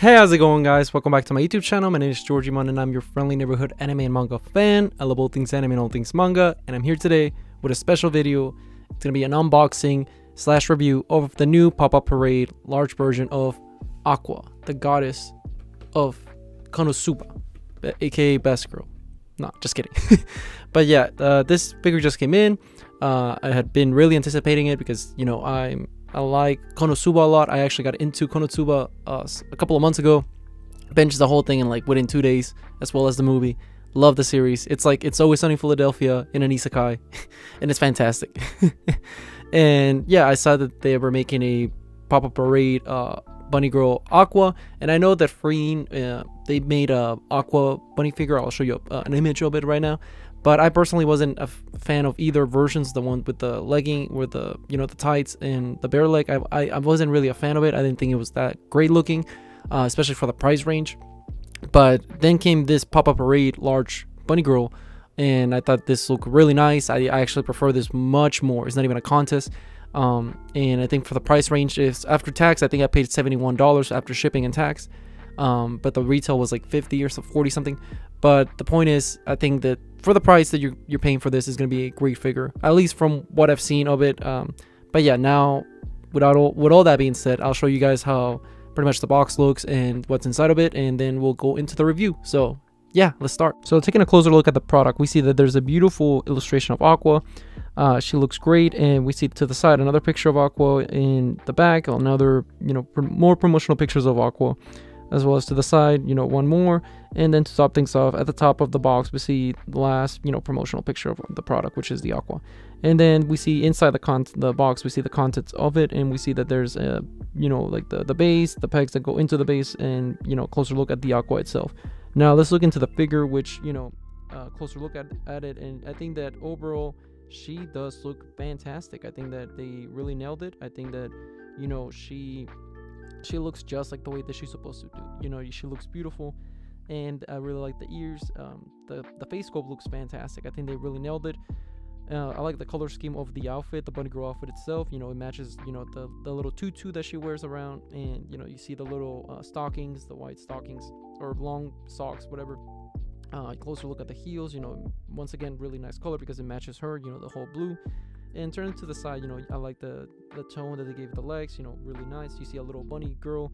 Hey, how's it going, guys? Welcome back to my YouTube channel. My name is Georgimon and I'm your friendly neighborhood anime and manga fan. I love all things anime and all things manga, and I'm here today with a special video. It's gonna be an unboxing slash review of the new pop-up parade large version of Aqua, the goddess of Konosuba, aka Best Girl. No, just kidding. But yeah, this figure just came in. I had been really anticipating it because, you know, I like Konosuba a lot. I actually got into Konosuba a couple of months ago. Binged the whole thing in like within 2 days, as well as the movie. Love the series. It's like It's Always Sunny in Philadelphia in an isekai, and it's fantastic. And yeah, I saw that they were making a pop-up parade bunny girl Aqua, and I know that Freen they made a Aqua bunny figure. I'll show you an image of it right now. But I personally wasn't a fan of either versions. The one with the legging, with the, you know, the tights and the bare leg. I wasn't really a fan of it. I didn't think it was that great looking, especially for the price range. But then came this pop-up parade large bunny girl, and I thought this looked really nice. I actually prefer this much more. It's not even a contest. And I think for the price range, is after tax, I think I paid $71 after shipping and tax. But the retail was like 50 or so, 40 something. But the point is, I think that for the price that you're paying for this is going to be a great figure, at least from what I've seen of it. But yeah, now with all that being said, I'll show you guys how pretty much the box looks and what's inside of it, and then we'll go into the review. So yeah, let's start. So taking a closer look at the product, we see that there's a beautiful illustration of Aqua. She looks great, and we see to the side another picture of Aqua, in the back another, you know, more promotional pictures of Aqua, as well as to the side, you know, one more. And then to top things off, at the top of the box, we see the last, you know, promotional picture of the product, which is the Aqua. And then we see inside the box, we see the contents of it, and we see that there's a, you know, like the base, the pegs that go into the base, and, you know, closer look at the Aqua itself. Now let's look into the figure, which, you know, closer look at it, and I think that overall she does look fantastic. I think that they really nailed it. I think that, you know, she looks just like the way that she's supposed to do. You know, she looks beautiful, and I really like the ears. The face sculpt looks fantastic. I think they really nailed it. I like the color scheme of the outfit, the bunny girl outfit itself. You know, it matches, you know, the little tutu that she wears around, and, you know, you see the little stockings, the white stockings or long socks, whatever. Closer look at the heels. You know, once again, really nice color because it matches her. You know, the whole blue. And turn to the side, you know, I like the tone that they gave the legs, you know, really nice. You see a little bunny girl,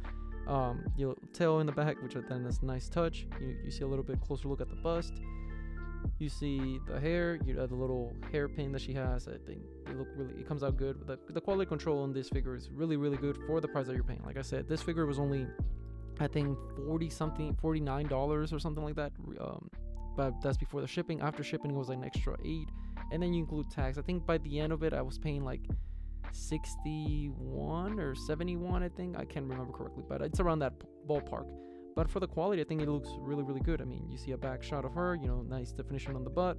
you know, tail in the back, which then is a nice touch. You see a little bit closer look at the bust. You see the hair, you know, the little hairpin that she has. I think it comes out good. The quality control on this figure is really, really good for the price that you're paying. Like I said, this figure was only, I think, $49 or something like that. But that's before the shipping. After shipping, it was like an extra $8, and then you include tax. I think by the end of it, I was paying like 61 or 71. I think, I can't remember correctly, but it's around that ballpark. But for the quality, I think it looks really, really good. I mean, you see a back shot of her, you know, nice definition on the butt.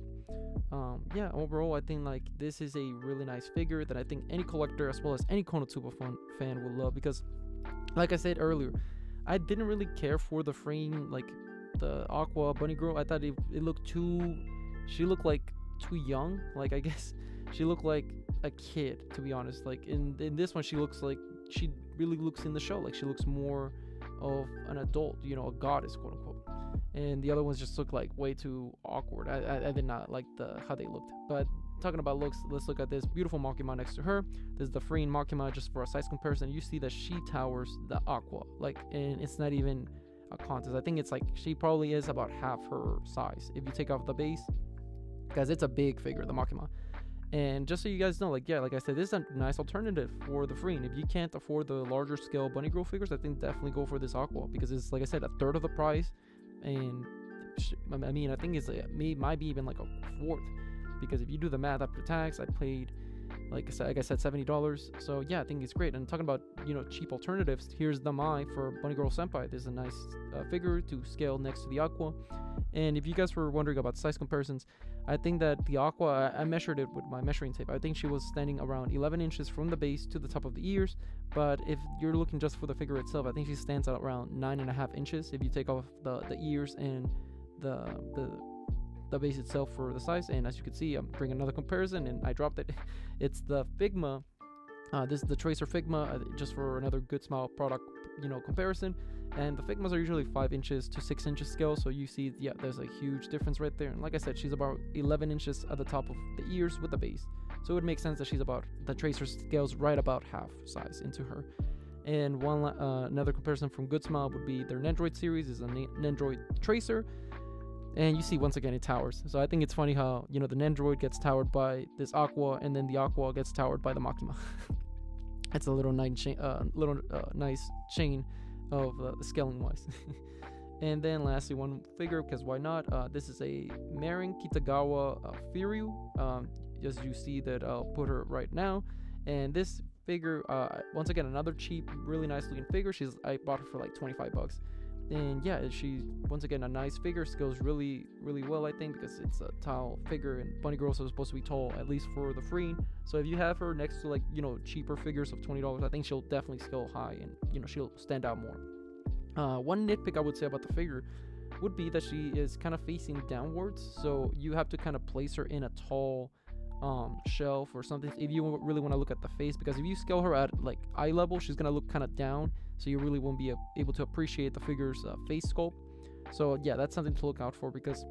Yeah, overall, I think like this is a really nice figure that I think any collector, as well as any Konosuba fan will love, because like I said earlier, I didn't really care for the frame, like the Aqua bunny girl. I thought it looked she looked like too young. Like, I guess she looked like a kid, to be honest. Like in this one, she looks like she really looks in the show like she looks more of an adult, you know, a goddess, quote unquote. And the other ones just look like way too awkward. I did not like how they looked. But talking about looks, let's look at this beautiful Makima next to her. This is the Freen Makima. Just for a size comparison, you see that she towers the Aqua, like, and it's not even a contest. I think it's like she probably is about half her size if you take off the base, because it's a big figure, the Makima. And just so you guys know, like, yeah, like I said, this is a nice alternative for the Freen. If you can't afford the larger scale bunny girl figures, I think definitely go for this Aqua, because it's, like I said, a third of the price. And I mean, I think it's might be even like a fourth, because if you do the math after tax, I paid, like I said, $70. So yeah, I think it's great. And talking about, you know, cheap alternatives, here's the Mai for Bunny Girl Senpai. There's a nice figure to scale next to the Aqua. And if you guys were wondering about size comparisons, I think that the Aqua, I measured it with my measuring tape. I think she was standing around 11 inches from the base to the top of the ears. But if you're looking just for the figure itself, I think she stands at around 9.5 inches if you take off the ears and the base itself for the size. And as you can see, I'm bringing another comparison, and I dropped it. It's the Figma. This is the Tracer Figma, just for another good smile product, you know, comparison. And the Figmas are usually 5 inches to 6 inches scale, so you see, yeah, there's a huge difference right there. And like I said, she's about 11 inches at the top of the ears with the base, so it would make sense that she's about, the tracer scales right about half size into her. And another comparison from Good Smile would be their Nendroid series is a Nendroid tracer, and you see once again it towers. So I think it's funny how, you know, the Nendroid gets towered by this Aqua, and then the Aqua gets towered by the Makima. It's a little nice chain of the scaling wise. And then lastly, one figure, because why not, this is a Marin Kitagawa Firyu. As you see that, I'll put her right now. And this figure, once again, another cheap, really nice looking figure. I bought her for like 25 bucks. And yeah, she's once again a nice figure, scales really well, I think, because it's a tall figure, and bunny girls are supposed to be tall, at least for the free. So if you have her next to, like, you know, cheaper figures of $20, I think she'll definitely scale high, and, you know, she'll stand out more. One nitpick I would say about the figure would be that she is kind of facing downwards, so you have to kind of place her in a tall shelf or something if you really want to look at the face, because if you scale her at like eye level, she's gonna look kind of down, so you really won't be able to appreciate the figure's face sculpt. So yeah, that's something to look out for, because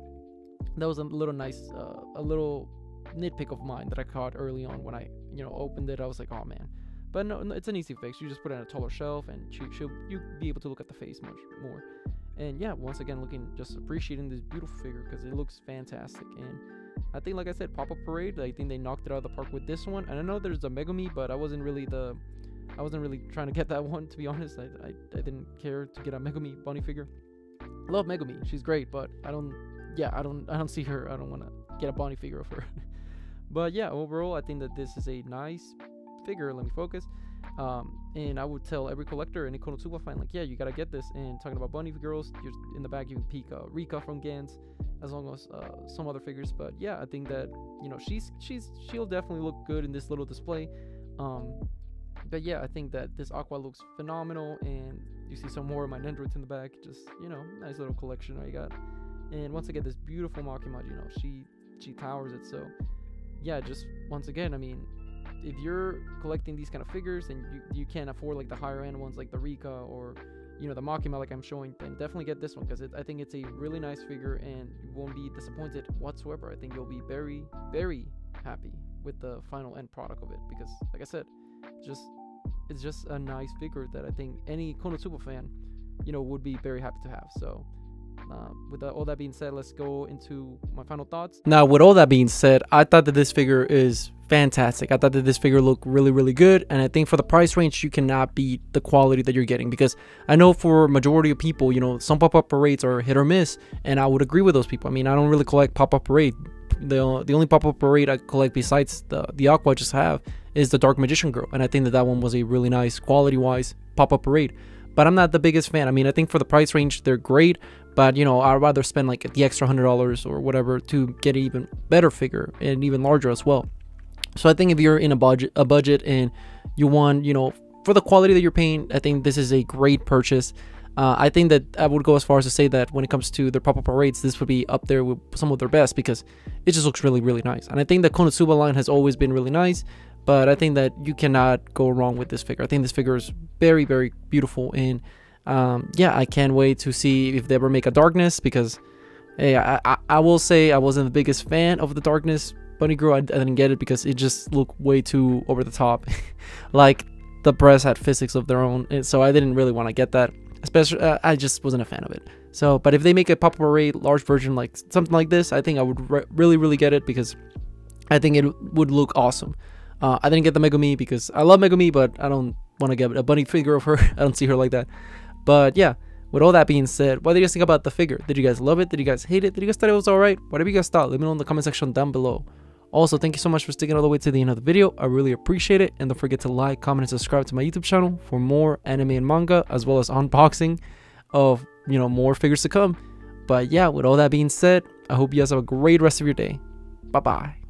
that was a little nitpick of mine that I caught early on when I, you know, opened it. I was like, oh man. But no, it's an easy fix. You just put it in a taller shelf, and you'll be able to look at the face much more. And yeah, once again, just appreciating this beautiful figure, because it looks fantastic. And I think, like I said, Pop-Up Parade, I think they knocked it out of the park with this one. And I know there's a Megumi, but I wasn't really trying to get that one, to be honest. I didn't care to get a Megumi bunny figure. I love Megumi, she's great, but I don't see her. I don't want to get a bunny figure of her. But yeah, overall, I think that this is a nice figure. Let me focus. And I would tell every collector, any Konosuba fan, like, yeah, you gotta get this. And talking about bunny girls, in the back you can peek Rika from Gans, as long as some other figures. But yeah, I think that, you know, she'll definitely look good in this little display. But yeah, I think that this Aqua looks phenomenal, and you see some more of my Nendroids in the back. Just, you know, nice little collection I got. And once again, this beautiful Makima, you know, she towers it. So yeah, just once again, I mean, if you're collecting these kind of figures and you can't afford like the higher end ones like the Rika or, you know, the Makima like I'm showing, then definitely get this one, because I think it's a really nice figure and you won't be disappointed whatsoever. I think you'll be very, very happy with the final end product of it, because like I said, it's just a nice figure that I think any Konosuba fan, you know, would be very happy to have. So with all that being said, let's go into my final thoughts. Now, with all that being said, I thought that this figure is fantastic. I thought that this figure looked really, really good, and I think for the price range, you cannot beat the quality that you're getting, because I know for majority of people, you know, some Pop-Up Parades are hit or miss, and I would agree with those people. I mean, I don't really collect Pop-Up Parade. The only Pop-Up Parade I collect besides the Aqua I just have is the Dark Magician Girl, and I think that one was a really nice quality-wise Pop-Up Parade. But I'm not the biggest fan. I mean, I think for the price range, they're great, but, you know, I'd rather spend like the extra $100 or whatever to get an even better figure and even larger as well. So I think if you're in a budget and you want, you know, for the quality that you're paying, I think this is a great purchase. I think that I would go as far as to say that when it comes to their Pop-Up Parades, this would be up there with some of their best, because it just looks really, really nice. And I think the Konosuba line has always been really nice, but I think that you cannot go wrong with this figure. I think this figure is very, very beautiful, and yeah, I can't wait to see if they ever make a Darkness, because hey, I will say I wasn't the biggest fan of the Darkness Bunny Girl. I didn't get it because it just looked way too over the top. Like, the press had physics of their own, and so I didn't really want to get that. Especially, I just wasn't a fan of it. So, but if they make a Pop-Up Parade large version, like something like this, I think I would really, really get it, because I think it would look awesome. I didn't get the Megumi because I love Megumi, but I don't want to get a bunny figure of her. I don't see her like that. But yeah, with all that being said, what did you guys think about the figure? Did you guys love it? Did you guys hate it? Did you guys thought it was alright? Whatever you guys thought, let me know in the comment section down below. Also, thank you so much for sticking all the way to the end of the video. I really appreciate it. And don't forget to like, comment, and subscribe to my YouTube channel for more anime and manga, as well as unboxing of, you know, more figures to come. But yeah, with all that being said, I hope you guys have a great rest of your day. Bye bye.